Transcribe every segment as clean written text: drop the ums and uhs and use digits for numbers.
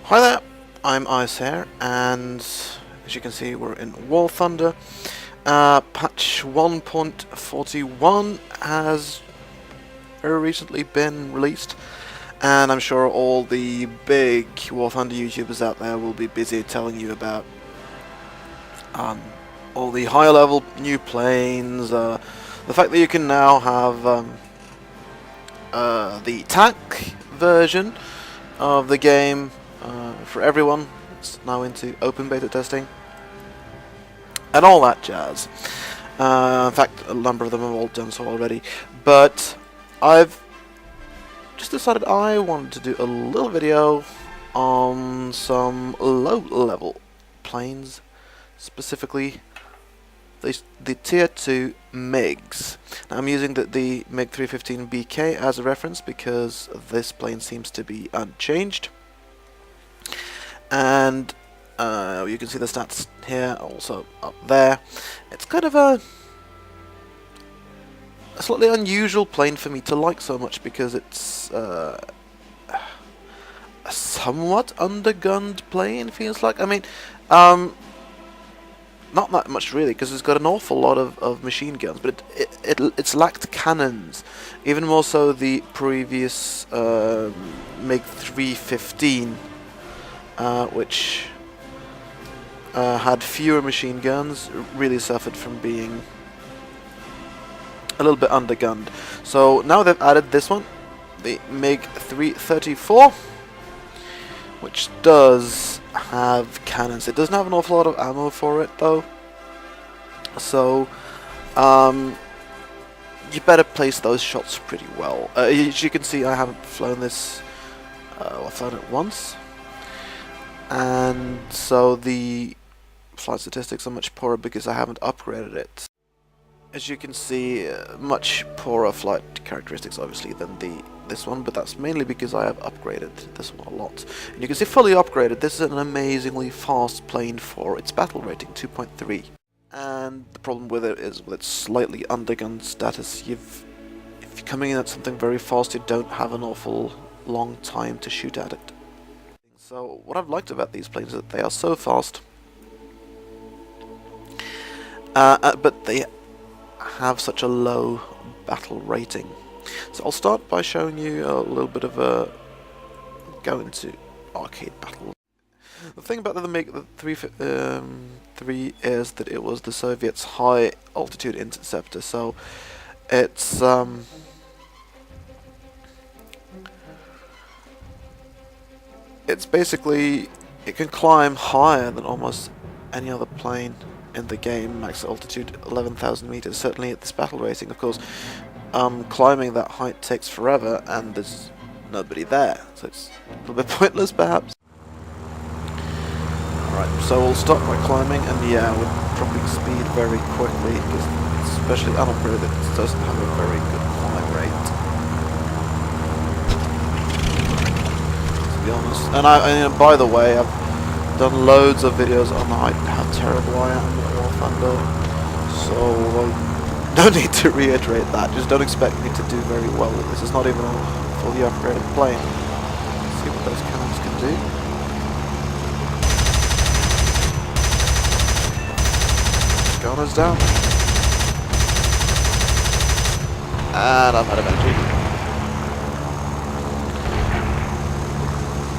Hi there, I'm Ice here, and as you can see we're in War Thunder. Patch 1.41 has very recently been released, and I'm sure all the big War Thunder YouTubers out there will be busy telling you about all the higher level new planes, the fact that you can now have the TAC version of the game for everyone. It's now into open beta testing and all that jazz. In fact, a number of them have all done so already, but I've just decided I wanted to do a little video on some low-level planes, specifically the Tier 2 MiGs. Now, I'm using the MiG-3 BK as a reference because this plane seems to be unchanged. And you can see the stats here, also up there. It's kind of a slightly unusual plane for me to like so much because it's a somewhat undergunned plane, feels like. I mean, not that much really, because it's got an awful lot of machine guns, but it's lacked cannons. Even more so the previous MiG-3 which had fewer machine guns, really suffered from being a little bit undergunned. So now they've added this one, the MiG-3, which does have cannons. It doesn't have an awful lot of ammo for it though, so you better place those shots pretty well. As you can see, I haven't flown this, I've flown it once, and so the flight statistics are much poorer because I haven't upgraded it. As you can see, much poorer flight characteristics obviously than this one, but that's mainly because I have upgraded this one a lot. And you can see fully upgraded, this is an amazingly fast plane for its battle rating, 2.3. And the problem with it is with its slightly undergunned status. If you're coming in at something very fast, you don't have an awful long time to shoot at it. So what I've liked about these planes is that they are so fast, but they have such a low battle rating. So I'll start by showing you a little bit of a go into arcade battle. The thing about the MiG-3 is that it was the Soviets' high altitude interceptor, so it's basically, it can climb higher than almost any other plane in the game, max altitude 11,000 meters, certainly at this battle rating. Of course, climbing that height takes forever and there's nobody there, so it's a little bit pointless perhaps. Alright, so we'll start by climbing, and yeah, we're dropping speed very quickly because, especially unupgraded, it doesn't have a very good climb rate, to be honest. And by the way, I've done loads of videos on how terrible I am at War Thunder, so no need to reiterate that. Just don't expect me to do very well with this. It's not even a fully upgraded plane. Let's see what those cannons can do. Gunner's down. And I'm out of energy.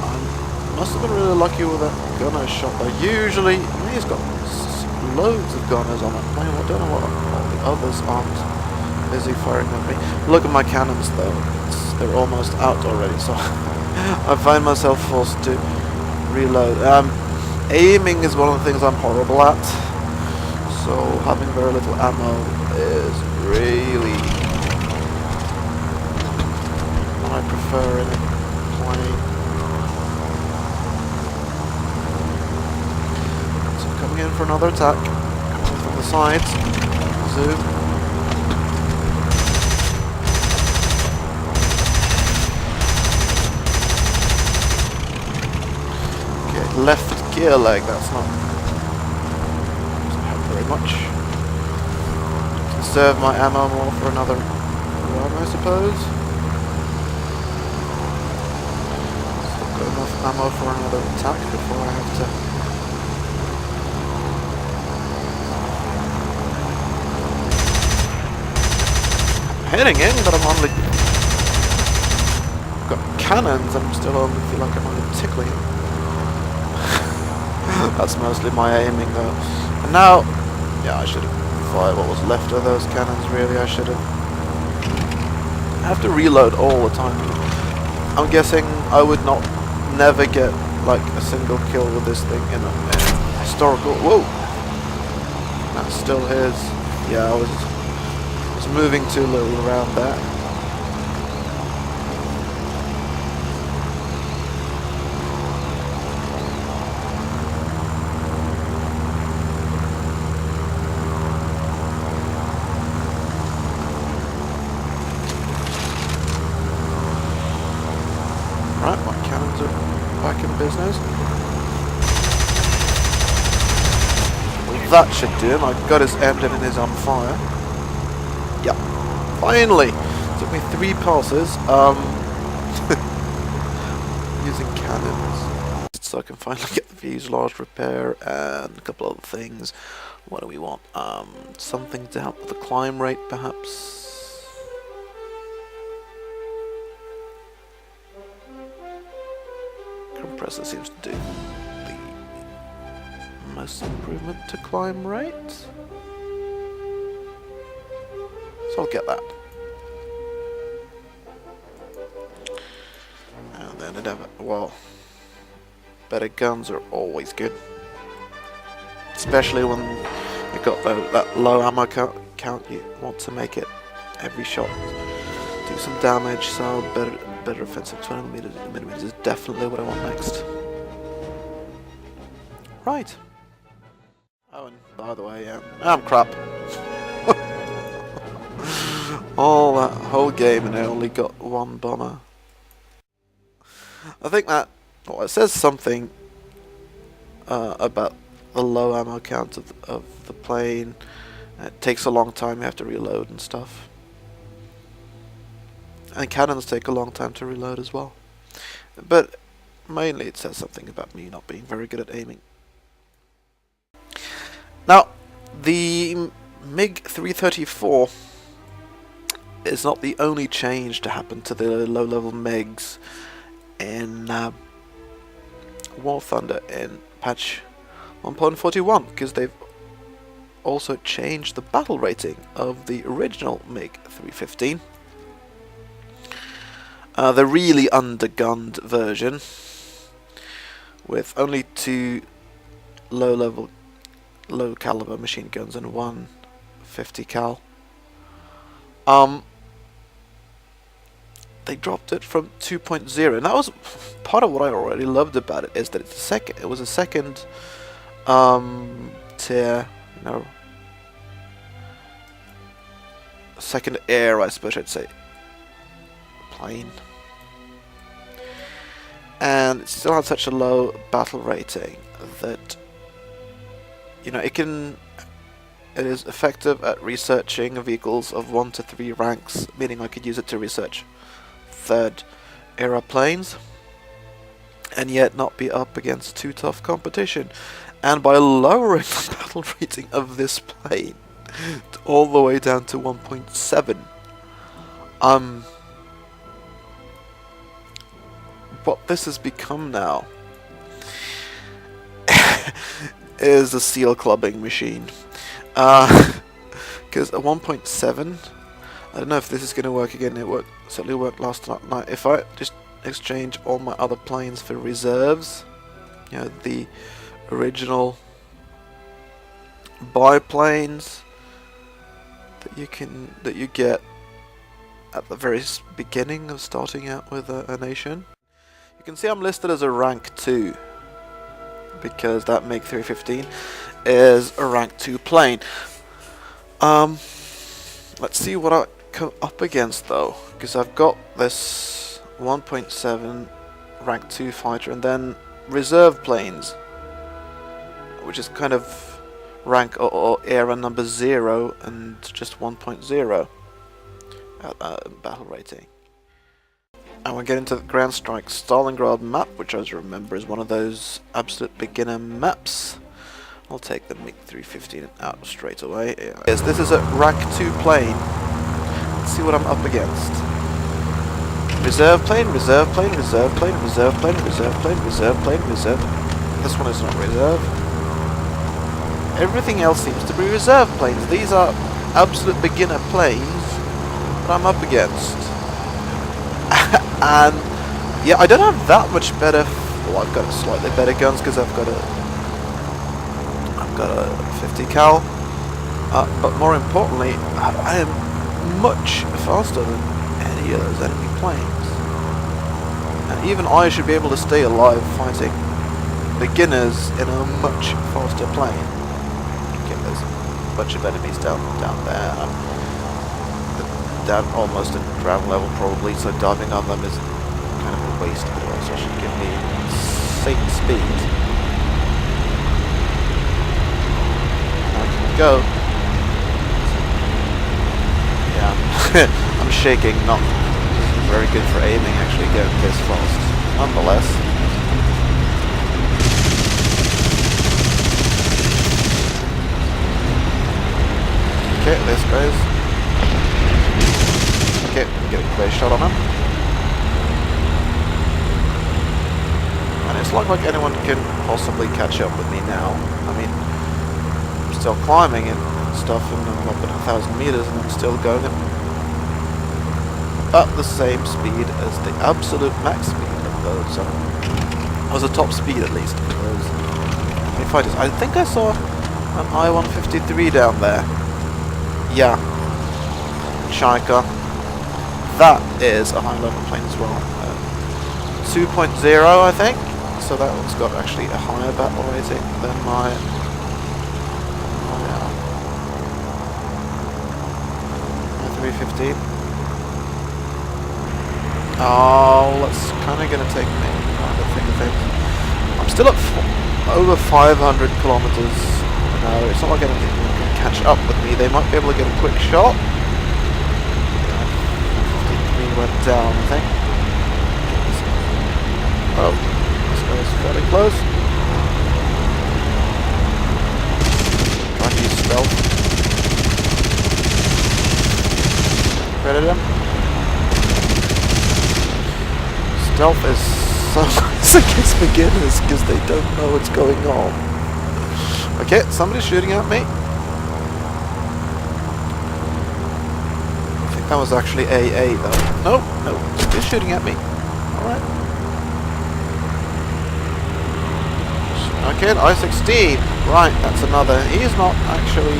I must have been really lucky with that gunner shot though. Usually, I mean, he's got loads of gunners on that plane. I don't know what all the others aren't busy firing at me. Look at my cannons though. They're almost out already, so I find myself forced to reload. Aiming is one of the things I'm horrible at, so having very little ammo is really what I prefer in a plane. So coming in for another attack, coming from the sides, zoom. Okay, left gear leg, that's not very much. Conserve my ammo more for another run, I suppose. Still got enough ammo for another attack before I have to... Hitting in, but I'm only... got cannons, I'm still only feel like I'm only tickling. That's mostly my aiming though. And now, yeah, I should have fired what was left of those cannons, really. I should have... I have to reload all the time. I'm guessing I would never get like a single kill with this thing in a historical... Whoa! That's still his. Yeah, I was moving too little around that. Right, my cannons are back in business. Well, that should do him. I got his emblem and he's on fire. Yep. Finally! Took me 3 passes. Using cannons. So I can finally get the fuselage repair and a couple other things. What do we want? Something to help with the climb rate, perhaps? Compressor seems to do the most improvement to climb rate. So I'll get that. And then well, better guns are always good. Especially when you've got that low ammo count, you want to make it every shot do some damage, so better offensive 20mm is definitely what I want next. Right. Oh, and by the way, I'm crap. All that whole game and I only got 1 bomber. I think that, well, it says something about the low ammo count of the plane. It takes a long time, you have to reload and stuff. And cannons take a long time to reload as well. But mainly it says something about me not being very good at aiming. Now, the MiG-334 is not the only change to happen to the low-level MiGs in War Thunder in patch 1.41, because they've also changed the battle rating of the original MiG-315. The really undergunned version, with only 2 low caliber machine guns and 1 50 cal. They dropped it from 2.0, and that was part of what I already loved about it, is that it was a second tier, second air, I suppose I'd say, plane. And it still had such a low battle rating that, it is effective at researching vehicles of 1 to 3 ranks, meaning I could use it to research 3rd era planes, and yet not be up against too tough competition. And by lowering the battle rating of this plane all the way down to 1.7, what this has become now is a seal clubbing machine. Because at 1.7, I don't know if this is going to work again. It certainly worked last night. If I just exchange all my other planes for reserves, the original biplanes that you get at the very beginning of starting out with a nation. You can see I'm listed as a rank 2 because that MiG-315 is a rank 2 plane. Let's see what I come up against though, because I've got this 1.7 rank 2 fighter and then reserve planes, which is kind of rank or era number 0 and just 1.0 battle rating. And we're getting to the Grand Strike Stalingrad map, which I remember is one of those absolute beginner maps. I'll take the MiG-3 out straight away. Yes, this is a Rank 2 plane. Let's see what I'm up against. Reserve plane, reserve plane, reserve plane, reserve plane, reserve plane, reserve plane, reserve. This one is not reserve. Everything else seems to be reserve planes. These are absolute beginner planes that I'm up against. And yeah, I don't have that much better. Well, I've got slightly better guns because I've got a 50 cal. But more importantly, I am much faster than any of those enemy planes. And even I should be able to stay alive fighting beginners in a much faster plane. Okay, there's a bunch of enemies down there. Down almost at ground level probably, so diving on them is kind of a waste, but it also should give me insane speed. I can go. Yeah, I'm shaking, not very good for aiming actually going this fast. Nonetheless. Okay, this goes. Okay, get a clear shot on him. And it's not like anyone can possibly catch up with me now. I mean, I'm still climbing and stuff, and I'm up at 1,000 meters, and I'm still going at about the same speed as the absolute max speed of those, or the top speed at least, of those enemy fighters. I think I saw an I-153 down there. Yeah. Shaika. That is a high-level plane as well. 2.0, I think. So that one's got actually a higher battle rating than my 315. Oh, that's kind of going to take me. I'm still at over 500 kilometers an hour. It's not like anything can catch up with me. They might be able to get a quick shot. Went down, I think. Oh, this guy's fairly close. Trying to use stealth. Credit him. Stealth is so nice against beginners because they don't know what's going on. Okay, somebody's shooting at me. That was actually AA though. No, he's shooting at me. Alright. Okay, I-16. Right, that's another. He's not actually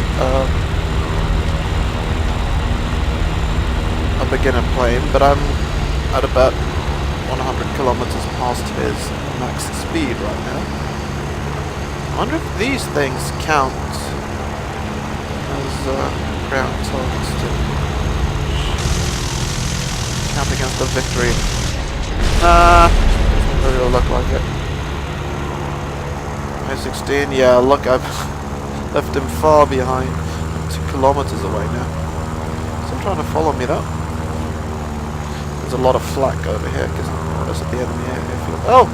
a beginner plane, but I'm at about 100 kilometers past his max speed right now. I wonder if these things count as ground targets too. Count against the victory. Nah, doesn't really look like it. I-16, yeah, look, I've left him far behind. 2 kilometers away now. So I'm trying to follow me though. There's a lot of flak over here because I was at the enemy airfield. Oh!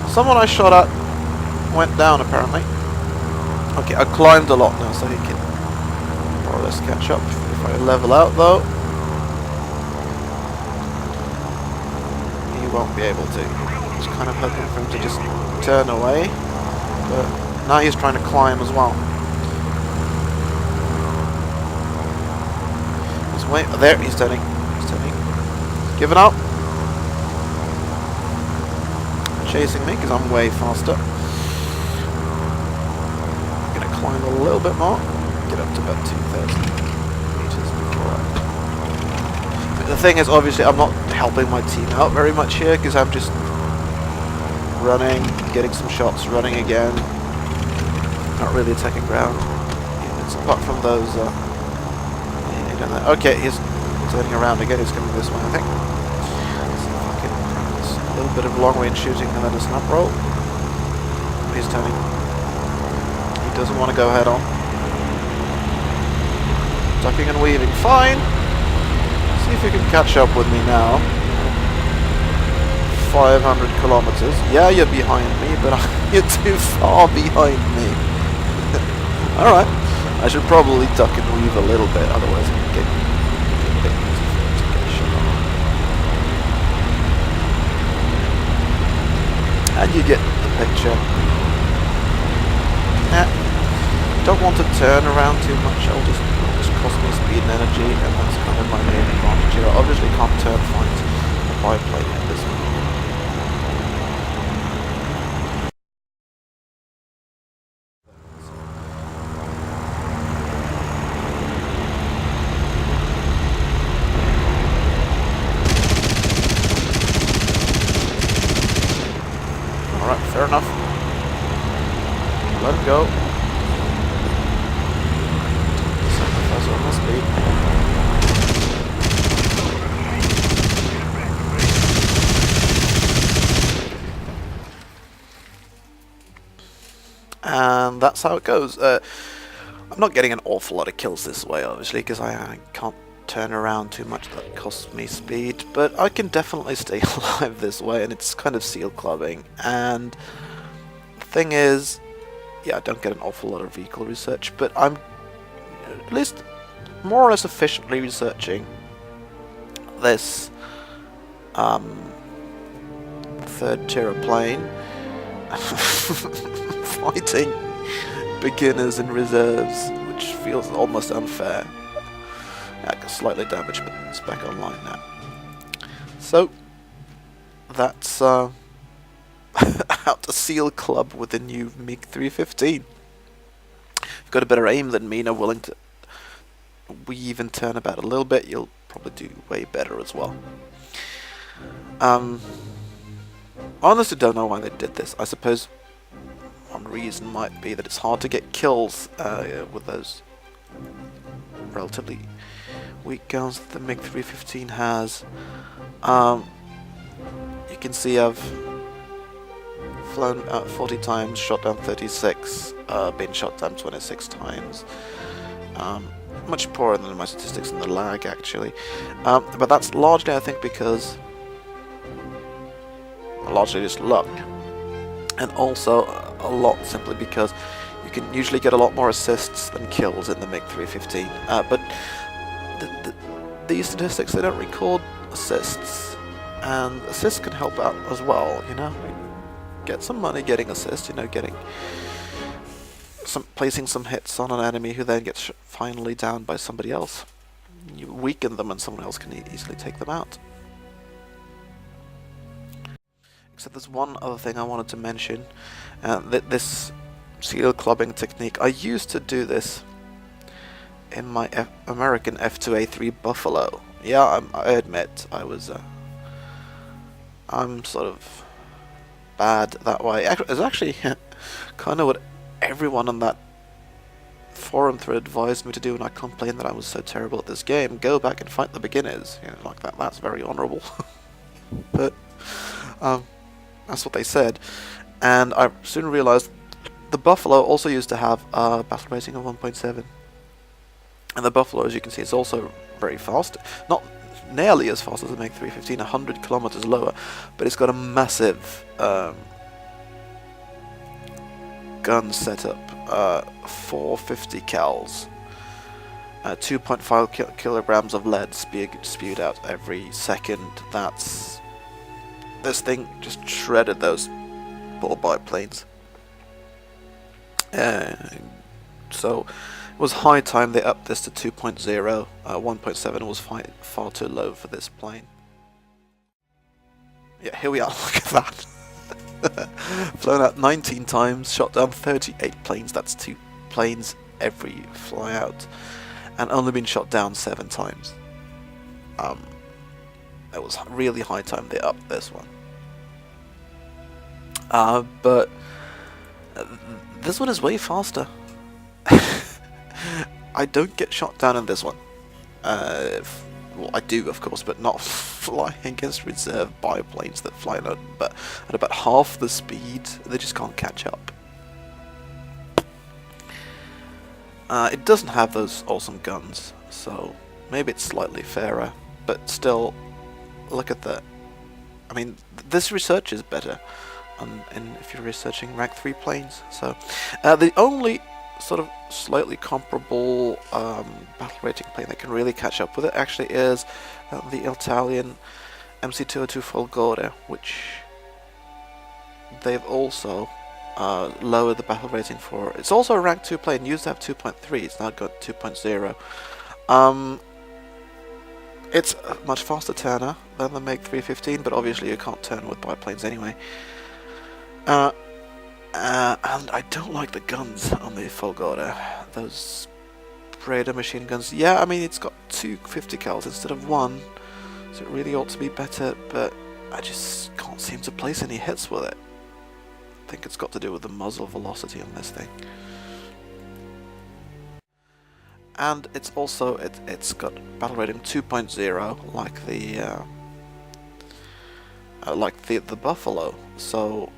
Someone I shot at went down apparently. Okay, I climbed a lot now so he can more or less catch up. If I level out though, won't be able to. I was kind of hoping for him to just turn away, but now he's trying to climb as well. He's there, he's turning. He's turning. Giving up. Chasing me because I'm way faster. I'm gonna climb a little bit more. Get up to about 2,000 meters before I... The thing is, obviously, I'm not helping my team out very much here because I'm just running, getting some shots, running again. Not really attacking ground units apart from those. Okay, he's turning around again. He's coming this way, I think. Let's see if I can practice a little bit of long-range shooting and then a snap roll. He's turning. He doesn't want to go head on. Ducking and weaving, fine. See if you can catch up with me now. 500 kilometers. Yeah, you're behind me, but you're too far behind me. Alright, I should probably duck and weave a little bit, otherwise I can get shot on. And you get the picture. Don't want to turn around too much, it'll just cost me speed and energy, and that's kind of my main advantage here. I obviously can't turn fight a biplane in this one. Alright, fair enough. Let him go. Sacrifice on my speed. And that's how it goes. I'm not getting an awful lot of kills this way, obviously, because I can't turn around too much. That costs me speed, but I can definitely stay alive this way, and it's kind of seal clubbing. And the thing is, yeah, I don't get an awful lot of vehicle research, but I'm at least more or less efficiently researching this third tier plane. Fighting beginners and reserves, which feels almost unfair. Yeah, I got slightly damaged, but it's back online now. So that's how to seal club with the new MiG-315. If you've got a better aim than me and are willing to weave and turn about a little bit, you'll probably do way better as well. I honestly don't know why they did this. I suppose one reason might be that it's hard to get kills with those relatively weak guns that the MiG-315 has. You can see I've flown 40 times, shot down 36, been shot down 26 times. Much poorer than my statistics in the lag, actually. But that's largely, I think, because largely just luck. And also a lot simply because you can usually get a lot more assists than kills in the MiG-315. But these statistics, they don't record assists, and assists can help out as well, you know. Get some money getting assists, you know, placing some hits on an enemy who then gets finally down by somebody else. You weaken them and someone else can easily take them out. Except there's one other thing I wanted to mention, this seal clubbing technique. I used to do this in my American F2A3 Buffalo. Yeah, I admit I'm sort of bad that way. It's actually kind of what everyone on that forum thread advised me to do, and I complained that I was so terrible at this game. Go back and fight the beginners, you know, like that. That's very honourable. But that's what they said, and I soon realized the Buffalo also used to have a battle rating of 1.7, and the Buffalo, as you can see, is also very fast. Not nearly as fast as the MiG-315, 100 kilometers lower, but it's got a massive gun setup, 450 cals, 2.5 kilograms of lead spewed out every second. This thing just shredded those ball biplanes. So it was high time they upped this to 2.0. 1.7 was far too low for this plane. Yeah, here we are. Look at that. Flown out 19 times, shot down 38 planes. That's 2 planes every fly out, and only been shot down 7 times. It was really high time they upped this one. But this one is way faster. I don't get shot down in this one. Well, I do, of course, but not flying against reserve biplanes that fly at about half the speed. They just can't catch up. It doesn't have those awesome guns, so maybe it's slightly fairer, but still, look at that. I mean, this research is better if you're researching rank 3 planes. So the only sort of slightly comparable battle rating plane that can really catch up with it actually is the Italian MC-202 Folgore, which they've also lowered the battle rating for. It's also a rank 2 plane. It used to have 2.3, it's now got 2.0. It's a much faster turner than the MiG-315, but obviously you can't turn with biplanes anyway. And I don't like the guns on the Folgore. Those Breda machine guns. Yeah, I mean, it's got 2 50 cals instead of 1, so it really ought to be better, but I just can't seem to place any hits with it. I think it's got to do with the muzzle velocity on this thing. And it's also, it's got battle rating 2.0 like the Buffalo. So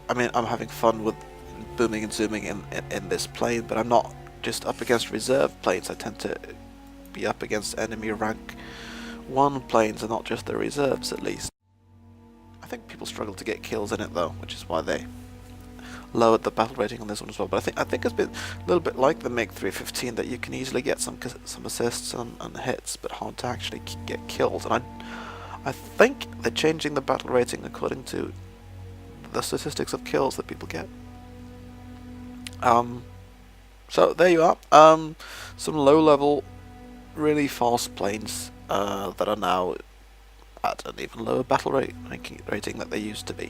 I mean, I'm having fun with booming and zooming in this plane, but I'm not just up against reserve planes. I tend to be up against enemy rank 1 planes and not just the reserves, at least. I think people struggle to get kills in it though, which is why they lowered the battle rating on this one as well. But I think it's been a little bit like the MiG-315, that you can easily get some assists and hits, but hard to actually get kills. And I think they're changing the battle rating according to the statistics of kills that people get. So there you are. Some low-level, really fast planes that are now at an even lower battle rating that they used to be.